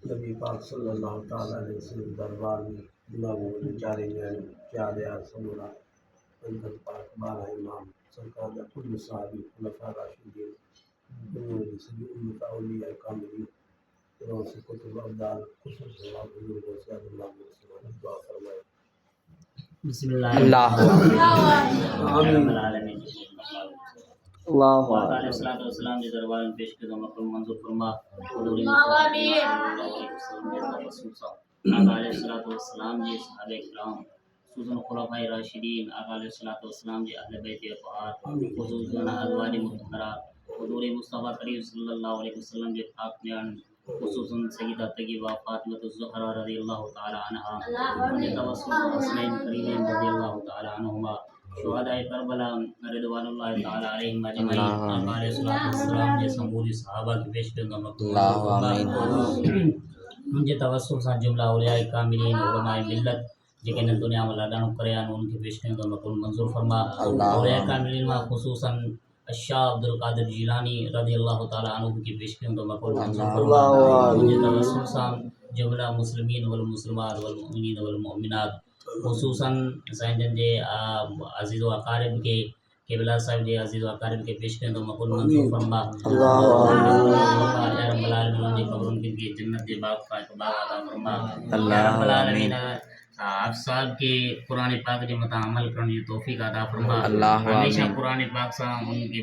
نبی پاک صلی اللہ تعالیٰ علیہ وسلم دربار میں اماموں بیچارے میں چار یار سمورا اندر پاک بارہ امام سرکار کل صحابی خلفاء راشدین دنیا کی سبھی امت اولیاء کاملین اور سے کتب ابدال خصوص اللہ بزرگوں سے اللہ مسلمان دعا فرمائے. بسم اللہ العالمین. اللہ علیہ الصلوۃ والسلام کے دربار میں پیش کردہ مقام منظور فرما. حضور مصطفی صلی اللہ علیہ وسلم کے توسل سے آقا علیہ الصلوۃ والسلام کے صحابہ کرام خصوصاً خلفائے راشدین آقا علیہ الصلوۃ والسلام کے اہل بیت اطہار خصوصاً ازواج مطہرات حضور مصطفی کریم صلی اللہ علیہ وسلم کے پاک میاں خصوصاً سیدہ طیبہ فاطمہ الزہرا رضی اللہ تعالی عنہا ان کے توسل سے حسنین کریمین رضی اللہ تعالی عنہما شہداء کربلا رضوان اللہ تعالی علیہم اجمعین آقا علیہ الصلوۃ والسلام کے سمبولی صحابہ کی پیش کردہ مقبول ان کے توسل سے جملہ اولیاء کاملین علماء ملت جن دنیا میں لاڈانو کریان ان کے پیش کردہ مقبول منظور فرما. اولیاء کاملین میں خصوصاً الشاہ عبد القادر جیلانی رضی اللہ تعالی عنہ کی پیش کردہ مقبول منظور فرما. ان کے توسل سے جملہ مسلمین والمسلمات والمؤمنین والمؤمنات خصوصاً سائنجن کے عزیز و اقارب کے قبلہ صاحب کے عزیز و اقارب کے پیش کریں تو مقبول منظور فرما. یا رب العالمین ان کی قبروں کی جنت کے باغ عطا فرما. یا رب العالمین آپ صاحب کے قرآن پاک کے مطابق عمل کرنے کی توفیق عطا فرما. ہمیشہ قرآن پاک سے ان کے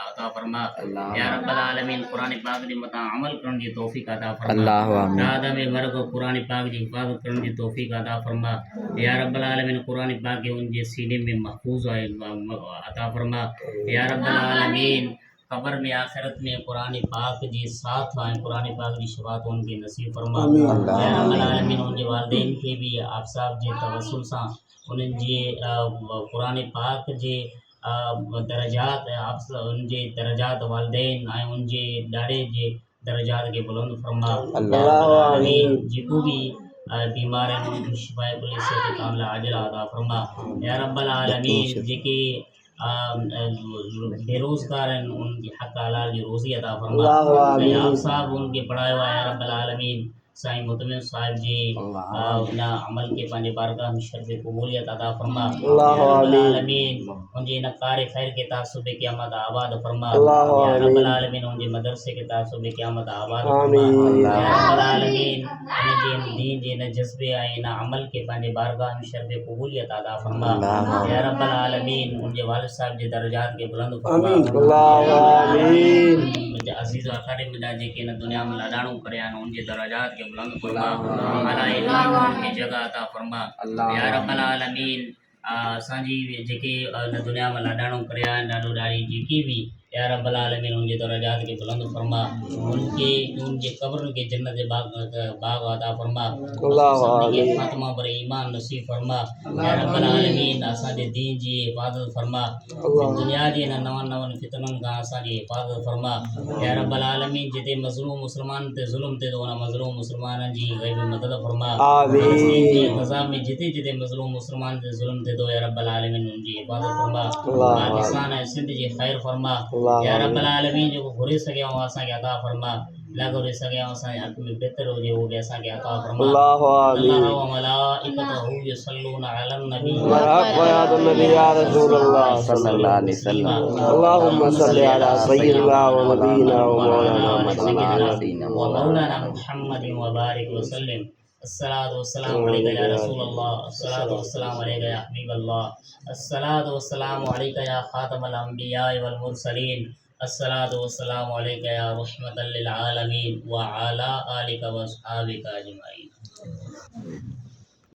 عطا فرما. یا رب العالمین قرآن پاک کے مطابق عمل کرنے کی توفیق عطا فرما. رات میں مرگ قرآن پاک کی حفاظت کرنے کی توفیق عطا فرما. یا رب العالمین قرآن پاک کے ان کے سینے میں محفوظ عطا فرما. یا رب العالمین قبر میں آخرت میں قرآن پاک جی ساتھ آئیں قرآن پاک کی شفاعت ان کے نصیب فرما. یا رب العالمین ان کے والدین کے بھی آپ صاحب جی توسل سے انہیں جی قرآن پاک جی درجات آپ ان کے درجات والدین آئیں ان کے ڈاڑے جی درجات کے بلند فرما. یا رب العالمین جی کو بھی بیمار ہیں ان کی شفا کل صحت کاملہ عاجل عطا فرما. یا رب العالمین جی کی بے روزگار ہیں ان کی حق حلال کی روزی عطا فرما. آپ صاحب ان کے پڑھائے ہوا یا رب العالمین سائیں مطمئن صاحب جی نا عمل کے پانے بارگاہ میں شرف قبولیت عطا فرما. یا رب العالمین ان کے نقار خیر کے تعصب قیامت آباد فرما. یا رب العالمین ان کے مدرسے کے تعصب قیامت آباد فرما. یا رب العالمین ان کے دین جی نہ جذبے آئے نہ عمل کے پانے بارگاہ میں شرف قبولیت عطا فرما. یا رب العالمین ان کے والد صاحب جی درجات کے بلند فرما. عزیز و اقارب ملا جی کے دنیا میں لاڈانو کریان ان کے درجات کے بلند فرما. ملائکہ ان کی جگہ عطا فرما. یا رب العالمین سانجی جے دنیا میں لاڈانو کریان ڈاڈو ڈاڑی جی کی بھی یا رب العالمین ان کے درجات کے بلند فرما. ان کے قبر کے جنت باغ عطا فرما. ان کے فاطمہ بر ایمان نصیب فرما. یا رب العالمین اساں دے دین جی حفاظت فرما. دنیا جی نہ نوان فتنن کا اساں جی حفاظت فرما. یا رب العالمین جتے مظلوم مسلمان تے ظلم تے دونا مظلوم مسلمان جی غیب مدد فرما. فلسطین کے غزہ میں جتے مظلوم مسلمان تے ظلم تے دو یا رب العالمین ان کی حفاظت فرما. پاکستان ہے سندھ جی خیر فرما. یا رب العالمین جو گھرے سگے ہوں اساں کے عطا فرما. نہ گھرے سگے ہوں اساں حق میں بہتر ہو جے وہ بھی اساں کے عطا فرما. اللہ و ملائکتہ یصلون علی النبی مرحبا النبی یا رسول اللہ صلی اللہ علیہ وسلم. اللہم صلی علی سیدنا و نبینا و مولانا محمد وبارک وسلم. الصلاۃ والسلام علیک یا رسول اللہ. الصلاۃ والسلام علیک یا حبیب اللہ. الصلاۃ والسلام علیک یا خاتم الانبیاء والمرسلین. الصلاۃ والسلام علیک یا رحمۃ للعالمین وعلی آلک واصحابک اجمعین.